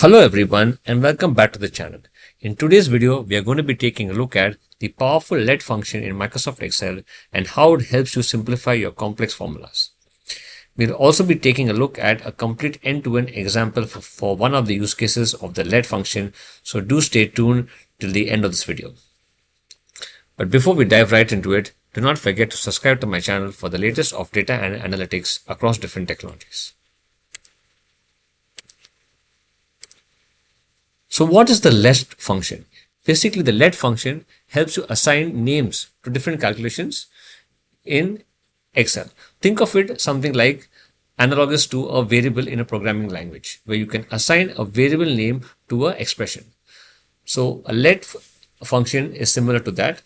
Hello everyone and welcome back to the channel. In today's video, we are going to be taking a look at the powerful let function in Microsoft Excel and how it helps you simplify your complex formulas. We'll also be taking a look at a complete end-to-end example for one of the use cases of the let function, so do stay tuned till the end of this video. But before we dive right into it, do not forget to subscribe to my channel for the latest of data and analytics across different technologies. So what is the let function? Basically, the let function helps you assign names to different calculations in Excel. Think of it something like analogous to a variable in a programming language, where you can assign a variable name to an expression. So a let function is similar to that.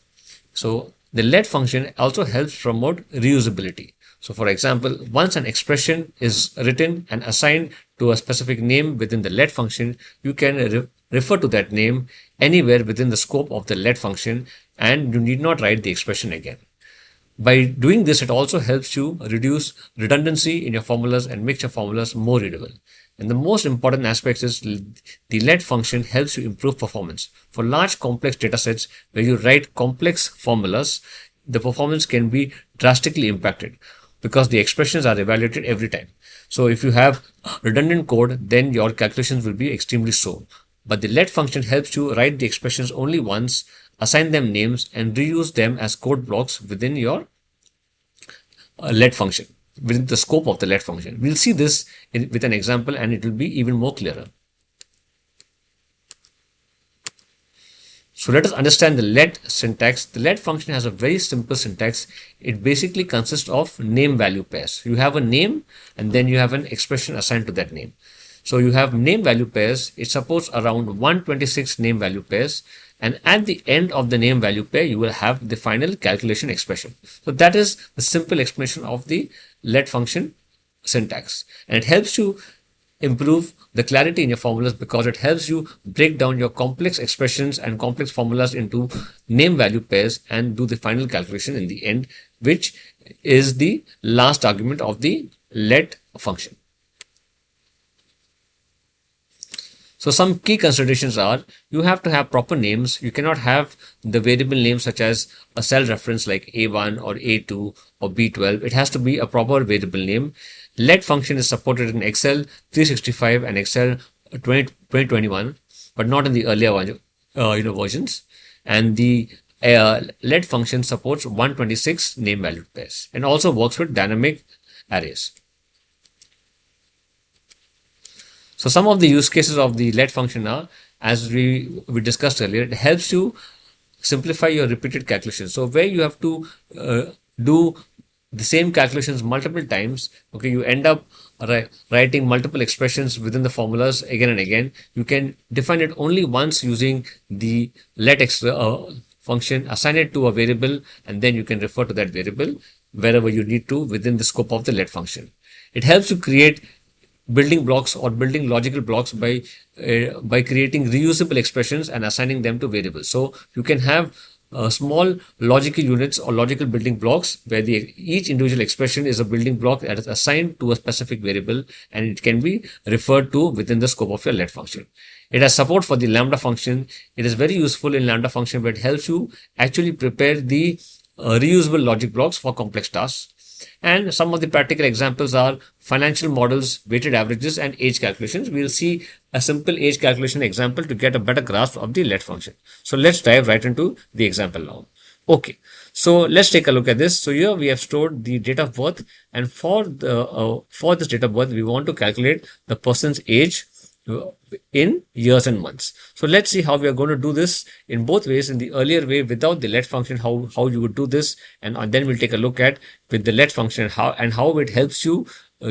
So the let function also helps promote reusability. So for example, once an expression is written and assigned to a specific name within the let function, you can refer to that name anywhere within the scope of the let function, and you need not write the expression again. By doing this, it also helps you reduce redundancy in your formulas and make your formulas more readable. And the most important aspect is the let function helps you improve performance. For large complex data sets where you write complex formulas, the performance can be drastically impacted because the expressions are evaluated every time. So if you have redundant code, then your calculations will be extremely slow. But the let function helps you write the expressions only once, assign them names, and reuse them as code blocks within your let function, within the scope of the let function. We'll see this with an example and it will be even more clearer. So let us understand the let syntax. The let function has a very simple syntax. It basically consists of name value pairs. You have a name and then you have an expression assigned to that name. So you have name value pairs. It supports around 126 name value pairs. And at the end of the name value pair, you will have the final calculation expression. So that is the simple explanation of the let function syntax. And it helps you improve the clarity in your formulas because it helps you break down your complex expressions and complex formulas into name value pairs and do the final calculation in the end, which is the last argument of the let function. So some key considerations are you have to have proper names. You cannot have the variable names such as a cell reference like A1 or A2 or B12. It has to be a proper variable name. Let function is supported in Excel 365 and Excel 2021, but not in the earlier versions. And the let function supports 126 name value pairs and also works with dynamic arrays. So some of the use cases of the let function are, as we discussed earlier, it helps you simplify your repeated calculations. So where you have to do the same calculations multiple times, okay, you end up writing multiple expressions within the formulas again and again. You can define it only once using the let function, assign it to a variable, and then you can refer to that variable wherever you need to within the scope of the let function. It helps you create building blocks or building logical blocks by creating reusable expressions and assigning them to variables. So you can have small logical units or logical building blocks where each individual expression is a building block that is assigned to a specific variable and it can be referred to within the scope of your let function. It has support for the lambda function. It is very useful in lambda function where it helps you actually prepare the reusable logic blocks for complex tasks. And some of the practical examples are financial models, weighted averages, and age calculations. We'll see a simple age calculation example to get a better grasp of the let function. So let's dive right into the example now. Okay, so let's take a look at this. So here we have stored the date of birth, and for this date of birth, we want to calculate the person's age in years and months. So let's see how we are going to do this in both ways. In the earlier way without the let function, how you would do this, and then we'll take a look at with the let function how it helps you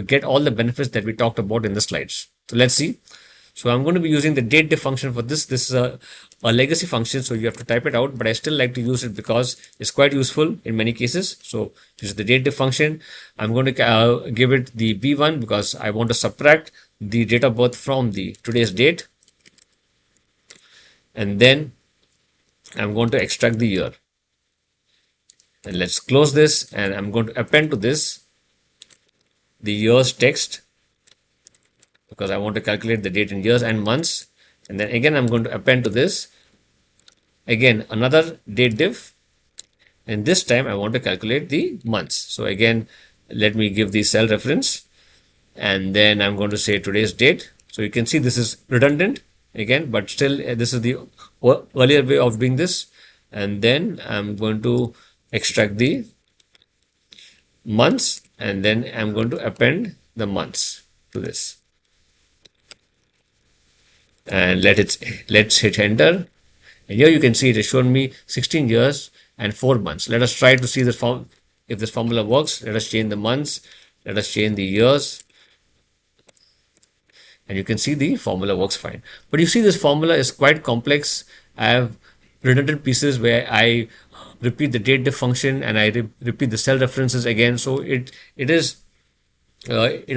get all the benefits that we talked about in the slides. So let's see. So I'm going to be using the datediff function for this. This is a legacy function, so you have to type it out, but I still like to use it because it's quite useful in many cases. So this is the datediff function. I'm going to give it the B1 because I want to subtract the date of birth from the today's date, and then I'm going to extract the year. And let's close this, and I'm going to append to this the year's text. because I want to calculate the date in years and months. And then again, I'm going to append to this again another date diff, and this time I want to calculate the months. So again, let me give the cell reference, and then I'm going to say today's date. So you can see this is redundant again, but still this is the earlier way of doing this. And then I'm going to extract the months, and then I'm going to append the months to this. And let's hit enter. And here you can see it has shown me 16 years and 4 months. Let us try to see the form if this formula works. Let us change the months, let us change the years, and you can see the formula works fine. But you see this formula is quite complex. I have redundant pieces where I repeat the date diff function and I repeat the cell references again. So it is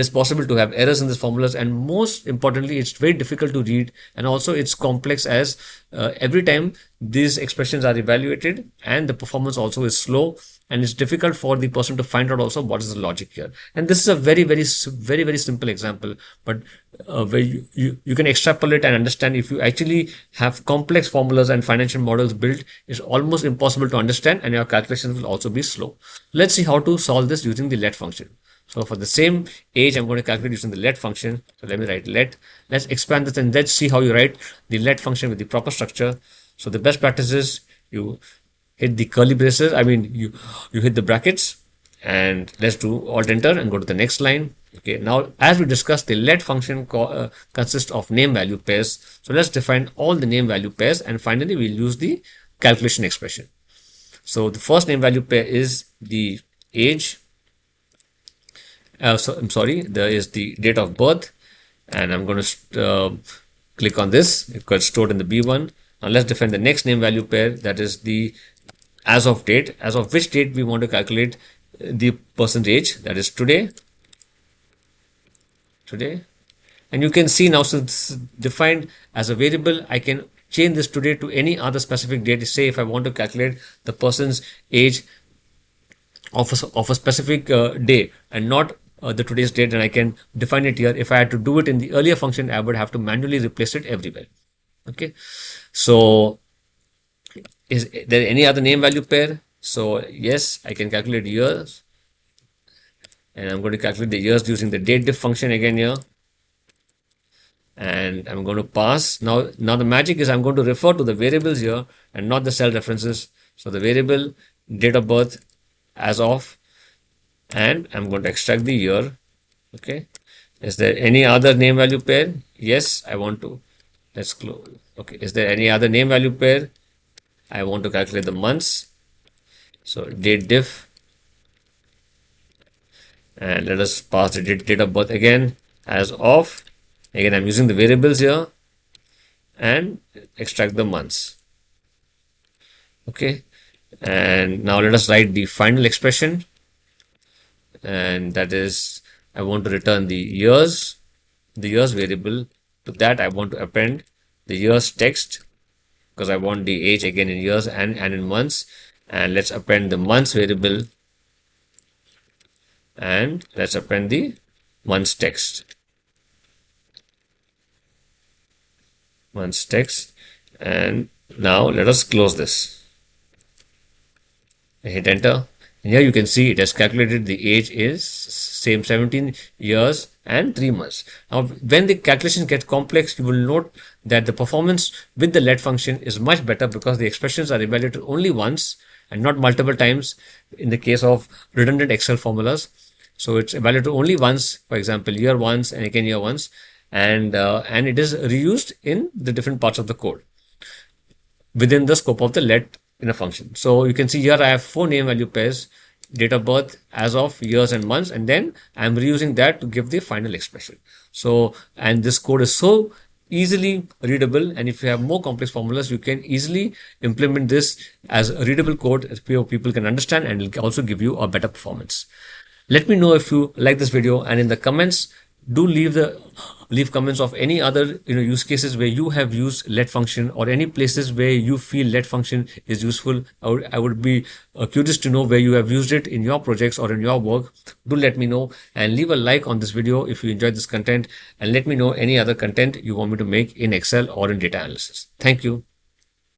possible to have errors in these formulas, and most importantly it's very difficult to read, and also it's complex as every time these expressions are evaluated, and the performance also is slow, and it's difficult for the person to find out also what is the logic here. And this is a very simple example, but where you can extrapolate and understand. If you actually have complex formulas and financial models built, it's almost impossible to understand, and your calculations will also be slow. Let's see how to solve this using the let function. So for the same age, I'm going to calculate using the let function. So let me write let. Let's expand this and let's see how you write the let function with the proper structure. So the best practice is you hit the curly braces. I mean, you hit the brackets, and let's do alt enter and go to the next line. Okay. Now, as we discussed, the let function consists of name value pairs. So let's define all the name value pairs, and finally we'll use the calculation expression. So the first name value pair is the age. There is the date of birth, and I'm going to click on this. It got stored in the B1. Now let's define the next name value pair, that is the as of date, as of which date we want to calculate the person's age, that is today. And you can see now, since this is defined as a variable, I can change this today to any other specific date. Say if I want to calculate the person's age of a specific day and not the today's date, and I can define it here. If I had to do it in the earlier function, I would have to manually replace it everywhere. Okay, so is there any other name value pair? So yes, I can calculate years, and I'm going to calculate the years using the date diff function again here, and I'm going to pass. Now the magic is I'm going to refer to the variables here and not the cell references. So the variable date of birth as of, and I'm going to extract the year. Okay, is there any other name value pair? Yes, I want to. Let's close. Okay, is there any other name value pair? I want to calculate the months. So date diff, and let us pass the date of birth again as of. Again, I'm using the variables here and extract the months. Okay, and now let us write the final expression, and that is I want to return the years variable. To that I want to append the years text, because I want the age again in years and in months. And let's append the months variable, and let's append the months text. And now let us close this. I hit enter. And here you can see it has calculated the age is same 17 years and 3 months. Now, when the calculations get complex, you will note that the performance with the let function is much better, because the expressions are evaluated only once and not multiple times in the case of redundant Excel formulas. So it's evaluated only once, for example, year once and again year once, and it is reused in the different parts of the code within the scope of the let in a function. So you can see here I have 4 name value pairs, date of birth, as of, years and months, and then I'm reusing that to give the final expression. So, and this code is so easily readable, and if you have more complex formulas, you can easily implement this as a readable code as people can understand, and it will also give you a better performance. Let me know if you like this video, and in the comments do leave comments of any other use cases where you have used let function, or any places where you feel let function is useful. I would be curious to know where you have used it in your projects or in your work. Do let me know, and leave a like on this video if you enjoyed this content, and let me know any other content you want me to make in Excel or in data analysis. Thank you.